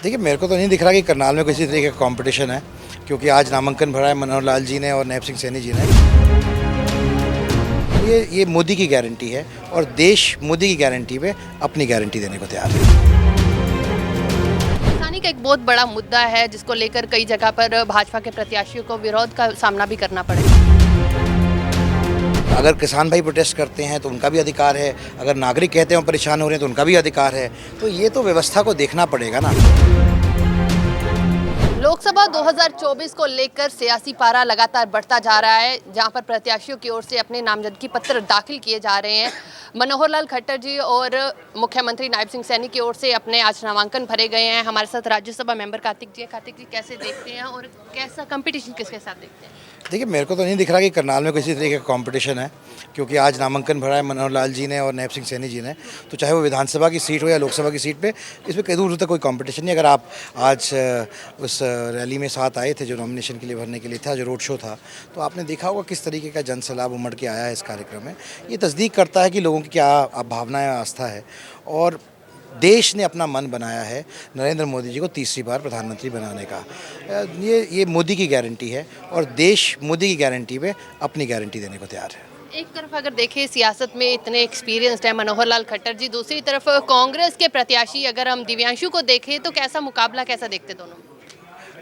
देखिए, मेरे को तो नहीं दिख रहा कि करनाल में किसी तरीके का कंपटीशन है, क्योंकि आज नामांकन भरा है मनोहर लाल जी ने और नैब सिंह सैनी जी ने। ये मोदी की गारंटी है और देश मोदी की गारंटी पे अपनी गारंटी देने को तैयार है। किसानी का एक बहुत बड़ा मुद्दा है जिसको लेकर कई जगह पर भाजपा के प्रत्याशियों को विरोध का सामना भी करना पड़ेगा। अगर किसान भाई प्रोटेस्ट करते हैं तो उनका भी अधिकार है, अगर नागरिक कहते हैं परेशान हो रहे हैं तो उनका भी अधिकार है। तो ये तो व्यवस्था को देखना पड़ेगा ना। लोकसभा 2024 को लेकर सियासी पारा लगातार बढ़ता जा रहा है, जहां पर प्रत्याशियों की ओर से अपने नामजदगी पत्र दाखिल किए जा रहे हैं। मनोहर लाल खट्टर जी और मुख्यमंत्री नायब सिंह सैनी की ओर से अपने आज नामांकन भरे गए हैं। हमारे साथ राज्यसभा मेंबर कार्तिक जी। कार्तिक जी, कैसे देखते हैं और कैसा कंपटीशन किसके साथ देखते हैं? देखिए, मेरे को तो नहीं दिख रहा कि करनाल में किसी तरीके का कंपटीशन है, क्योंकि आज नामांकन भरा है मनोहर लाल जी ने और नैब सिंह सैनी जी ने। तो चाहे वो विधानसभा की सीट हो या लोकसभा की सीट पे, इसमें कहीं दूर तक कोई कंपटीशन नहीं। अगर आप आज उस रैली में साथ आए थे जो नॉमिनेशन के लिए भरने के लिए था, जो रोड शो था, तो आपने देखा होगा किस तरीके का जन सैलाब उमड़ के आया है इस कार्यक्रम में। ये तस्दीक करता है कि लोगों की क्या भावनाएं, आस्था है, और देश ने अपना मन बनाया है नरेंद्र मोदी जी को तीसरी बार प्रधानमंत्री बनाने का। ये मोदी की गारंटी है और देश मोदी की गारंटी पे अपनी गारंटी देने को तैयार है। एक तरफ अगर देखें सियासत में इतने एक्सपीरियंस्ड है मनोहर लाल खट्टर जी, दूसरी तरफ कांग्रेस के प्रत्याशी अगर हम दिव्यांशु को देखें तो कैसा मुकाबला, कैसा देखते दोनों?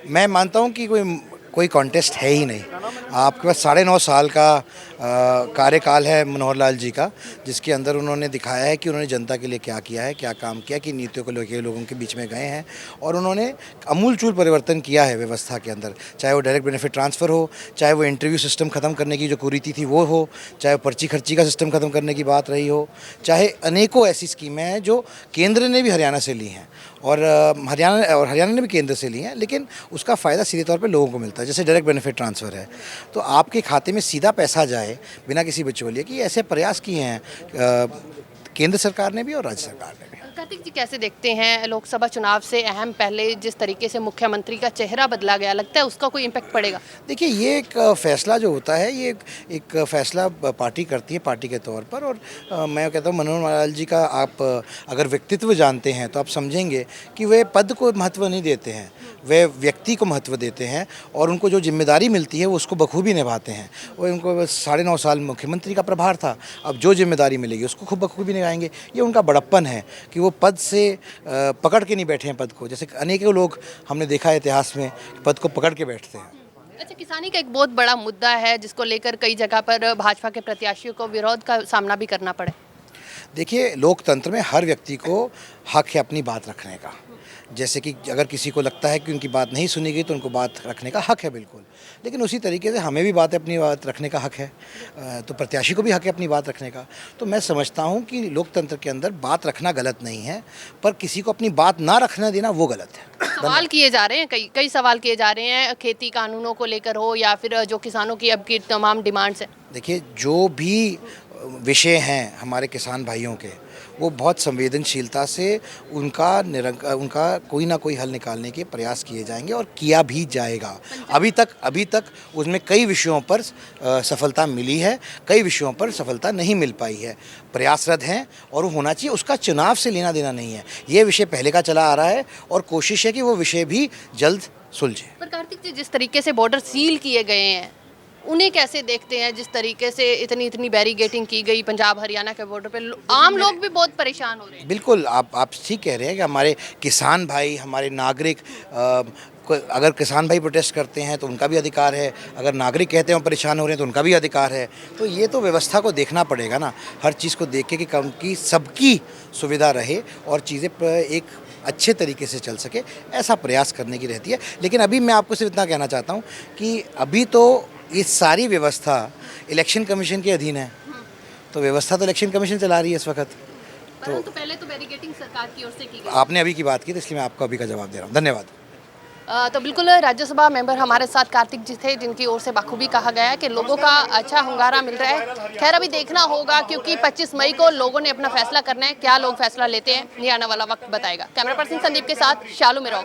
मैं मानता हूं कि कोई कॉन्टेस्ट है ही नहीं। आपके पास 9.5 साल का कार्यकाल है मनोहर लाल जी का, जिसके अंदर उन्होंने दिखाया है कि उन्होंने जनता के लिए क्या किया है, क्या काम किया, कि नीतियों को लेकर लोगों के बीच में गए हैं और उन्होंने अमूलचूल परिवर्तन किया है व्यवस्था के अंदर। चाहे वो डायरेक्ट बेनिफिट ट्रांसफ़र हो, चाहे वो इंटरव्यू सिस्टम ख़त्म करने की जो कुरीति थी वो हो, चाहे पर्ची खर्ची का सिस्टम ख़त्म करने की बात रही हो, चाहे अनेकों ऐसी स्कीमें हैं जो केंद्र ने भी हरियाणा से ली हैं और हरियाणा ने भी केंद्र से ली हैं, लेकिन उसका फ़ायदा सीधे तौर पे लोगों को मिलता है। जैसे डायरेक्ट बेनिफिट ट्रांसफ़र है, तो आपके खाते में सीधा पैसा जाए बिना किसी बिचौलिए की, ऐसे प्रयास किए हैं केंद्र सरकार ने भी और राज्य सरकार ने भी। कार्तिक जी, कैसे देखते हैं लोकसभा चुनाव से अहम पहले जिस तरीके से मुख्यमंत्री का चेहरा बदला गया, लगता है उसका कोई इम्पैक्ट पड़ेगा? देखिए, ये एक फ़ैसला जो होता है, ये एक फ़ैसला पार्टी करती है पार्टी के तौर पर। और मैं कहता हूँ मनोहर लाल जी का आप अगर व्यक्तित्व जानते हैं तो आप समझेंगे कि वे पद को महत्व नहीं देते हैं, वे व्यक्ति को महत्व देते हैं और उनको जो जिम्मेदारी मिलती है वो उसको बखूबी निभाते हैं। वो उनको 9.5 साल मुख्यमंत्री का प्रभार था, अब जो जिम्मेदारी मिलेगी उसको खूब बखूबी निभाएंगे। ये उनका बड़प्पन है कि वो पद से पकड़ के नहीं बैठे हैं पद को, जैसे अनेकों लोग हमने देखा है इतिहास में पद को पकड़ के बैठते हैं। अच्छा, किसानी का एक बहुत बड़ा मुद्दा है जिसको लेकर कई जगह पर भाजपा के प्रत्याशियों को विरोध का सामना भी करना पड़े। देखिए, लोकतंत्र में हर व्यक्ति को हक है अपनी बात रखने का। जैसे कि अगर किसी को लगता है कि उनकी बात नहीं सुनी गई तो उनको बात रखने का हक है, बिल्कुल। लेकिन उसी तरीके से हमें भी अपनी बात रखने का हक है, तो प्रत्याशी को भी हक है अपनी बात रखने का। तो मैं समझता हूँ कि लोकतंत्र के अंदर बात रखना गलत नहीं है, पर किसी को अपनी बात ना रखने देना वो गलत है। सवाल किए जा रहे हैं, कई सवाल किए जा रहे हैं, खेती कानूनों को लेकर हो या फिर जो किसानों की अब की तमाम डिमांड्स हैं। देखिए, जो भी विषय हैं हमारे किसान भाइयों के, वो बहुत संवेदनशीलता से उनका कोई ना कोई हल निकालने के प्रयास किए जाएंगे और किया भी जाएगा। अभी तक उसमें कई विषयों पर सफलता मिली है, कई विषयों पर सफलता नहीं मिल पाई है। प्रयासरत हैं और वो होना चाहिए, उसका चुनाव से लेना देना नहीं है। ये विषय पहले का चला आ रहा है और कोशिश है कि वो विषय भी जल्द सुलझे। पर कार्तिक जी, जिस तरीके से बॉर्डर सील किए गए हैं उन्हें कैसे देखते हैं? जिस तरीके से इतनी बैरिगेटिंग की गई पंजाब हरियाणा के बॉर्डर पे, आम लोग भी बहुत परेशान हो रहे हैं। बिल्कुल, आप ठीक कह रहे हैं कि हमारे किसान भाई, हमारे नागरिक, अगर किसान भाई प्रोटेस्ट करते हैं तो उनका भी अधिकार है, अगर नागरिक कहते हैं परेशान हो रहे हैं तो उनका भी अधिकार है। तो ये तो व्यवस्था को देखना पड़ेगा ना, हर चीज़ को देख के कि सबकी सुविधा रहे और चीज़ें एक अच्छे तरीके से चल सके, ऐसा प्रयास करने की रहती है। लेकिन अभी मैं आपको सिर्फ इतना कहना चाहता हूँ कि अभी तो ये सारी व्यवस्था इलेक्शन कमीशन के अधीन है, तो व्यवस्था तो इलेक्शन कमीशन चला रही है इस वक्त। तो पहले तो बैरिगेटिंग सरकार की ओर से की गई। आपने अभी की बात की तो इसलिए मैं आपको अभी का जवाब दे रहा हूँ। धन्यवाद। तो बिल्कुल राज्यसभा मेंबर हमारे साथ कार्तिक जी थे, जिनकी ओर से बखूबी कहा गया है कि लोगों का अच्छा hunगारा मिल रहा है। खैर, अभी देखना होगा क्योंकि 25 मई को लोगों ने अपना फैसला करना है। क्या लोग फैसला लेते हैं ये आने वाला वक्त बताएगा। कैमरा पर्सन संदीप के साथ शालू मेरा।